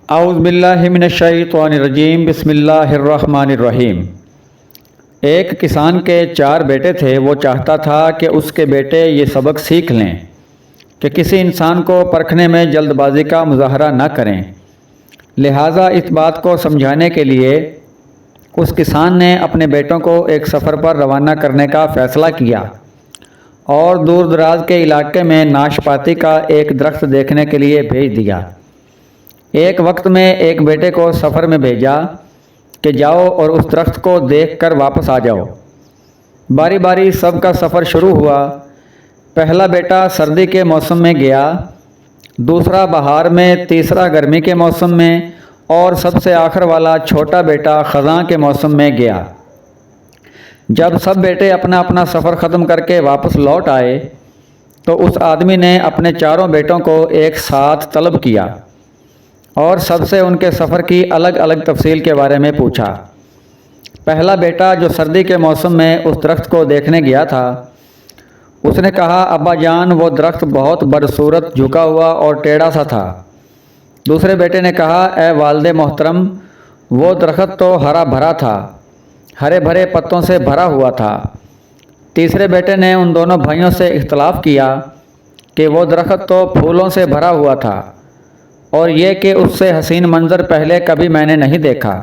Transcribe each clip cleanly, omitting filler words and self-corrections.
اعوذ باللہ من الشیطان الرجیم، بسم اللہ الرحمن الرحیم۔ ایک کسان کے 4 بیٹے تھے۔ وہ چاہتا تھا کہ اس کے بیٹے یہ سبق سیکھ لیں کہ کسی انسان کو پرکھنے میں جلد بازی کا مظاہرہ نہ کریں۔ لہٰذا اس بات کو سمجھانے کے لیے اس کسان نے اپنے بیٹوں کو ایک سفر پر روانہ کرنے کا فیصلہ کیا اور دور دراز کے علاقے میں ناشپاتی کا ایک درخت دیکھنے کے لیے بھیج دیا۔ ایک وقت میں ایک بیٹے کو سفر میں بھیجا کہ جاؤ اور اس درخت کو دیکھ کر واپس آ جاؤ۔ باری باری سب کا سفر شروع ہوا۔ پہلا بیٹا سردی کے موسم میں گیا، دوسرا بہار میں، تیسرا گرمی کے موسم میں اور سب سے آخر والا چھوٹا بیٹا خزاں کے موسم میں گیا۔ جب سب بیٹے اپنا اپنا سفر ختم کر کے واپس لوٹ آئے تو اس آدمی نے اپنے 4 بیٹوں کو ایک ساتھ طلب کیا اور سب سے ان کے سفر کی الگ الگ تفصیل کے بارے میں پوچھا۔ پہلا بیٹا جو سردی کے موسم میں اس درخت کو دیکھنے گیا تھا، اس نے کہا، ابا جان وہ درخت بہت بدصورت جھکا ہوا اور ٹیڑھا سا تھا۔ دوسرے بیٹے نے کہا، اے والد محترم وہ درخت تو ہرا بھرا تھا، ہرے بھرے پتوں سے بھرا ہوا تھا۔ تیسرے بیٹے نے ان دونوں بھائیوں سے اختلاف کیا کہ وہ درخت تو پھولوں سے بھرا ہوا تھا اور یہ کہ اس سے حسین منظر پہلے کبھی میں نے نہیں دیکھا۔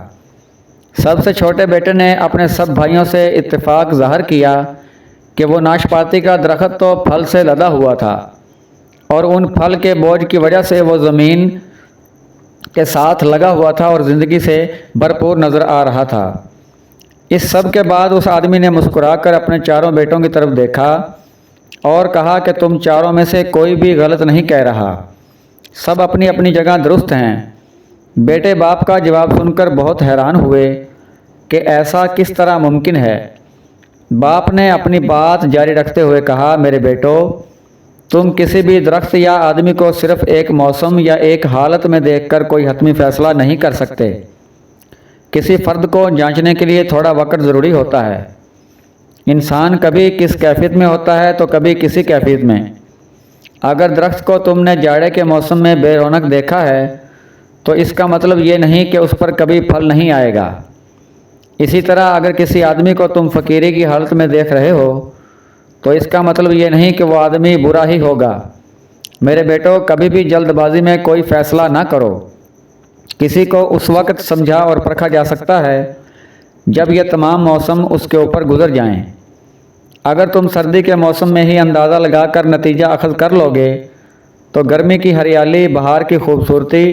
سب سے چھوٹے بیٹے نے اپنے سب بھائیوں سے اتفاق ظاہر کیا کہ وہ ناشپاتی کا درخت تو پھل سے لدا ہوا تھا اور ان پھل کے بوجھ کی وجہ سے وہ زمین کے ساتھ لگا ہوا تھا اور زندگی سے بھرپور نظر آ رہا تھا۔ اس سب کے بعد اس آدمی نے مسکرا کر اپنے 4 بیٹوں کی طرف دیکھا اور کہا کہ تم 4 میں سے کوئی بھی غلط نہیں کہہ رہا، سب اپنی اپنی جگہ درست ہیں۔ بیٹے باپ کا جواب سن کر بہت حیران ہوئے کہ ایسا کس طرح ممکن ہے۔ باپ نے اپنی بات جاری رکھتے ہوئے کہا، میرے بیٹو تم کسی بھی درخت یا آدمی کو صرف ایک موسم یا ایک حالت میں دیکھ کر کوئی حتمی فیصلہ نہیں کر سکتے۔ کسی فرد کو جانچنے کے لیے تھوڑا وقت ضروری ہوتا ہے۔ انسان کبھی کس کیفیت میں ہوتا ہے تو کبھی کسی کیفیت میں۔ اگر درخت کو تم نے جاڑے کے موسم میں بے رونق دیکھا ہے تو اس کا مطلب یہ نہیں کہ اس پر کبھی پھل نہیں آئے گا۔ اسی طرح اگر کسی آدمی کو تم فقیری کی حالت میں دیکھ رہے ہو تو اس کا مطلب یہ نہیں کہ وہ آدمی برا ہی ہوگا۔ میرے بیٹو کبھی بھی جلد بازی میں کوئی فیصلہ نہ کرو۔ کسی کو اس وقت سمجھا اور پرکھا جا سکتا ہے جب یہ تمام موسم اس کے اوپر گزر جائیں۔ اگر تم سردی کے موسم میں ہی اندازہ لگا کر نتیجہ اخذ کر لو گے تو گرمی کی ہریالی، بہار کی خوبصورتی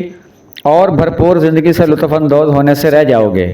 اور بھرپور زندگی سے لطف اندوز ہونے سے رہ جاؤ گے۔